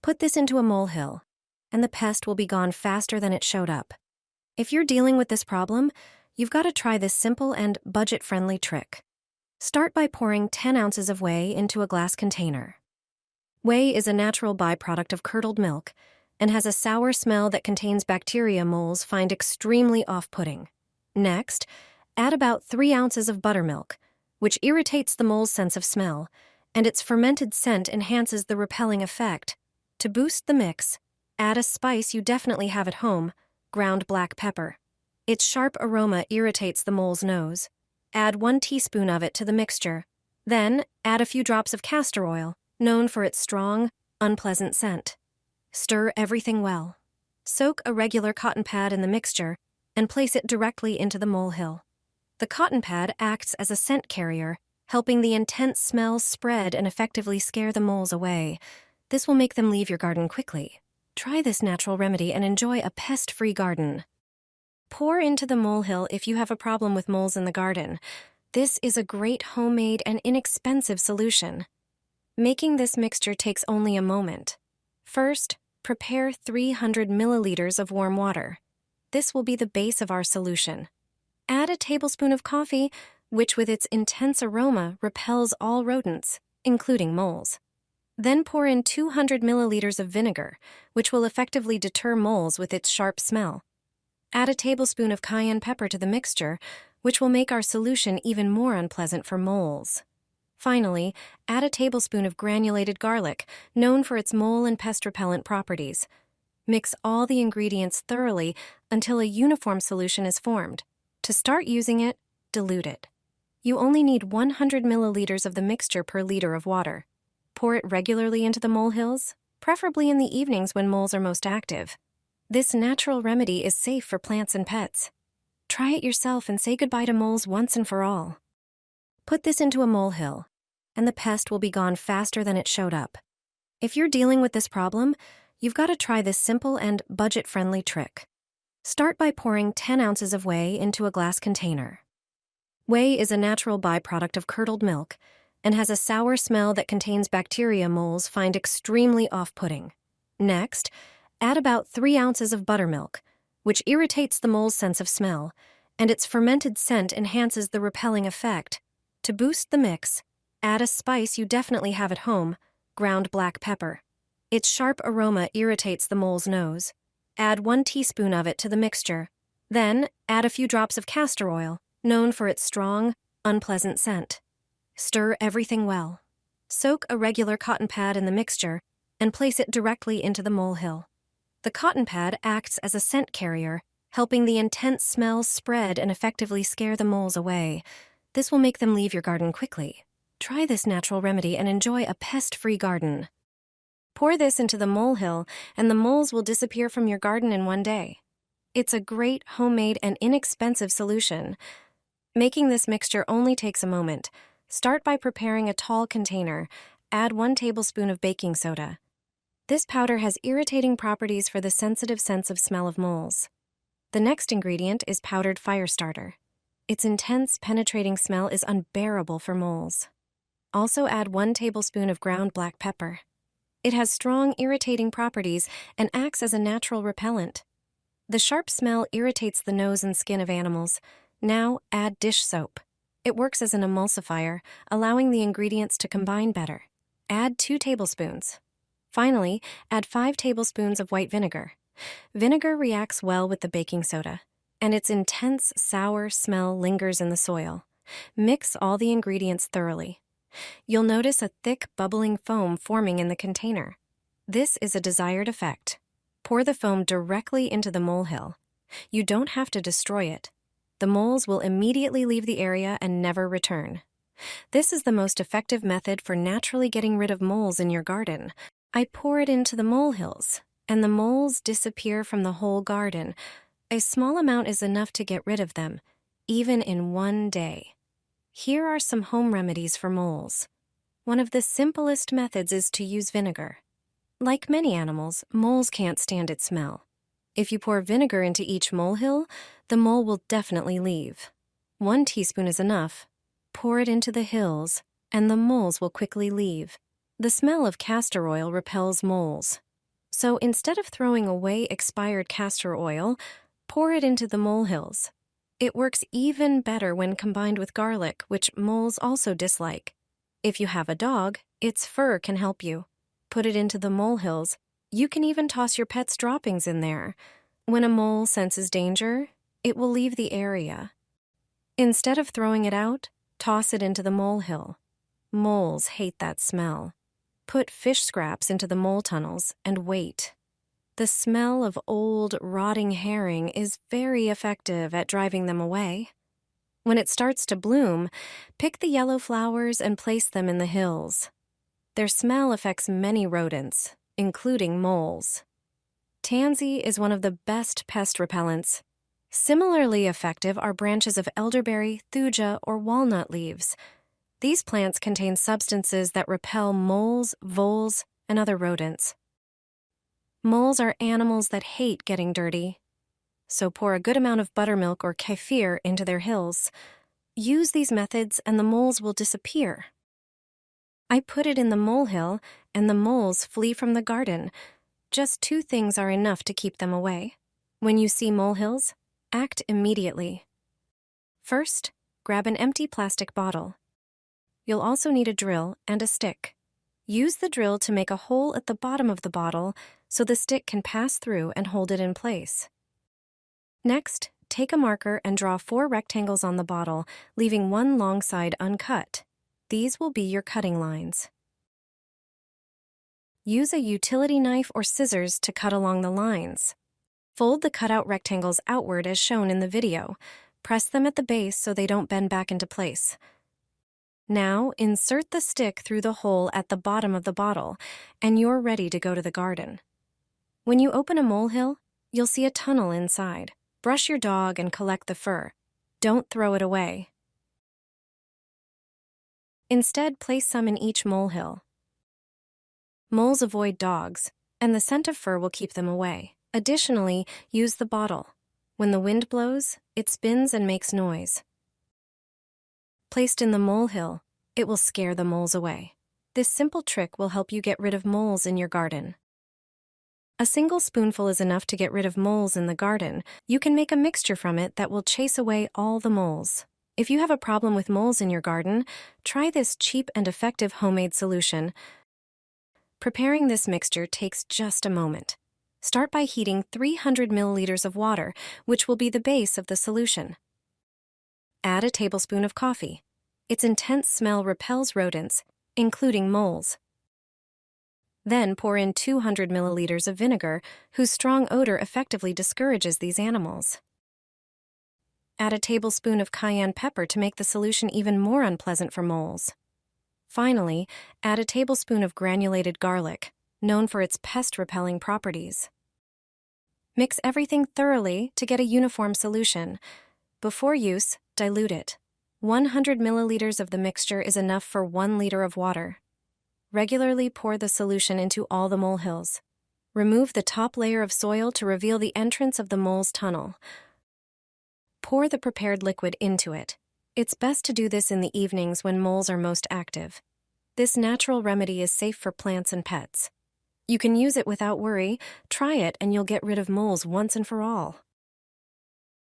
Put this into a molehill, and the pest will be gone faster than it showed up. If you're dealing with this problem, you've got to try this simple and budget-friendly trick. Start by pouring 10 ounces of whey into a glass container. Whey is a natural byproduct of curdled milk and has a sour smell that contains bacteria moles find extremely off-putting. Next, add about 3 ounces of buttermilk, which irritates the mole's sense of smell, and its fermented scent enhances the repelling effect. To boost the mix, add a spice you definitely have at home, ground black pepper. Its sharp aroma irritates the mole's nose. Add 1 teaspoon of it to the mixture. Then, add a few drops of castor oil, known for its strong, unpleasant scent. Stir everything well. Soak a regular cotton pad in the mixture and place it directly into the molehill. The cotton pad acts as a scent carrier, helping the intense smell spread and effectively scare the moles away. This will make them leave your garden quickly. Try this natural remedy and enjoy a pest-free garden. Pour into the molehill if you have a problem with moles in the garden. This is a great homemade and inexpensive solution. Making this mixture takes only a moment. First, prepare 300 milliliters of warm water. This will be the base of our solution. Add a tablespoon of coffee, which with its intense aroma repels all rodents, including moles. Then pour in 200 milliliters of vinegar, which will effectively deter moles with its sharp smell. Add a tablespoon of cayenne pepper to the mixture, which will make our solution even more unpleasant for moles. Finally, add a tablespoon of granulated garlic, known for its mole and pest repellent properties. Mix all the ingredients thoroughly until a uniform solution is formed. To start using it, dilute it. You only need 100 milliliters of the mixture per liter of water. Pour it regularly into the molehills, preferably in the evenings when moles are most active. This natural remedy is safe for plants and pets. Try it yourself and say goodbye to moles once and for all. Put this into a molehill, and the pest will be gone faster than it showed up. If you're dealing with this problem, you've got to try this simple and budget-friendly trick. Start by pouring 10 ounces of whey into a glass container. Whey is a natural byproduct of curdled milk and has a sour smell that contains bacteria moles find extremely off-putting. Next, add about 3 ounces of buttermilk, which irritates the mole's sense of smell, and its fermented scent enhances the repelling effect. To boost the mix, add a spice you definitely have at home, ground black pepper. Its sharp aroma irritates the mole's nose. Add 1 teaspoon of it to the mixture. Then, add a few drops of castor oil, known for its strong, unpleasant scent. Stir everything well. Soak a regular cotton pad in the mixture and place it directly into the molehill. The cotton pad acts as a scent carrier, helping the intense smell spread and effectively scare the moles away. This will make them leave your garden quickly. Try this natural remedy and enjoy a pest-free garden. Pour this into the molehill, and the moles will disappear from your garden in one day. It's a great, homemade, and inexpensive solution. Making this mixture only takes a moment. Start by preparing a tall container. Add 1 tablespoon of baking soda. This powder has irritating properties for the sensitive sense of smell of moles. The next ingredient is powdered fire starter. Its intense, penetrating smell is unbearable for moles. Also add 1 tablespoon of ground black pepper. It has strong, irritating properties and acts as a natural repellent. The sharp smell irritates the nose and skin of animals. Now add dish soap. It works as an emulsifier, allowing the ingredients to combine better. Add 2 tablespoons. Finally, add 5 tablespoons of white vinegar. Vinegar reacts well with the baking soda, and its intense, sour smell lingers in the soil. Mix all the ingredients thoroughly. You'll notice a thick, bubbling foam forming in the container. This is a desired effect. Pour the foam directly into the molehill. You don't have to destroy it. The moles will immediately leave the area and never return. This is the most effective method for naturally getting rid of moles in your garden. I pour it into the molehills, and the moles disappear from the whole garden. A small amount is enough to get rid of them, even in one day. Here are some home remedies for moles. One of the simplest methods is to use vinegar. Like many animals, moles can't stand its smell. If you pour vinegar into each molehill, the mole will definitely leave. 1 teaspoon is enough. Pour it into the hills, and the moles will quickly leave. The smell of castor oil repels moles. So instead of throwing away expired castor oil, pour it into the molehills. It works even better when combined with garlic, which moles also dislike. If you have a dog, its fur can help you. Put it into the molehills. You can even toss your pet's droppings in there. When a mole senses danger, it will leave the area. Instead of throwing it out, toss it into the molehill. Moles hate that smell. Put fish scraps into the mole tunnels and wait. The smell of old, rotting herring is very effective at driving them away. When it starts to bloom, pick the yellow flowers and place them in the hills. Their smell affects many rodents, including moles. Tansy is one of the best pest repellents. Similarly effective are branches of elderberry, thuja, or walnut leaves. These plants contain substances that repel moles, voles, and other rodents. Moles are animals that hate getting dirty. So pour a good amount of buttermilk or kefir into their hills. Use these methods and the moles will disappear. I put it in the molehill and the moles flee from the garden. Just 2 things are enough to keep them away. When you see molehills, act immediately. First, grab an empty plastic bottle. You'll also need a drill and a stick. Use the drill to make a hole at the bottom of the bottle so the stick can pass through and hold it in place. Next, take a marker and draw 4 rectangles on the bottle, leaving one long side uncut. These will be your cutting lines. Use a utility knife or scissors to cut along the lines. Fold the cutout rectangles outward as shown in the video. Press them at the base so they don't bend back into place. Now, insert the stick through the hole at the bottom of the bottle, and you're ready to go to the garden. When you open a molehill, you'll see a tunnel inside. Brush your dog and collect the fur. Don't throw it away. Instead, place some in each molehill. Moles avoid dogs, and the scent of fur will keep them away. Additionally, use the bottle. When the wind blows, it spins and makes noise. Placed in the molehill, it will scare the moles away. This simple trick will help you get rid of moles in your garden. A single spoonful is enough to get rid of moles in the garden. You can make a mixture from it that will chase away all the moles. If you have a problem with moles in your garden, try this cheap and effective homemade solution. Preparing this mixture takes just a moment. Start by heating 300 milliliters of water, which will be the base of the solution. Add a tablespoon of coffee. Its intense smell repels rodents, including moles. Then pour in 200 milliliters of vinegar, whose strong odor effectively discourages these animals. Add a tablespoon of cayenne pepper to make the solution even more unpleasant for moles. Finally, add a tablespoon of granulated garlic, known for its pest-repelling properties. Mix everything thoroughly to get a uniform solution. Before use, dilute it. 100 milliliters of the mixture is enough for 1 liter of water. Regularly pour the solution into all the molehills. Remove the top layer of soil to reveal the entrance of the mole's tunnel. Pour the prepared liquid into it. It's best to do this in the evenings when moles are most active. This natural remedy is safe for plants and pets. You can use it without worry. Try it and you'll get rid of moles once and for all.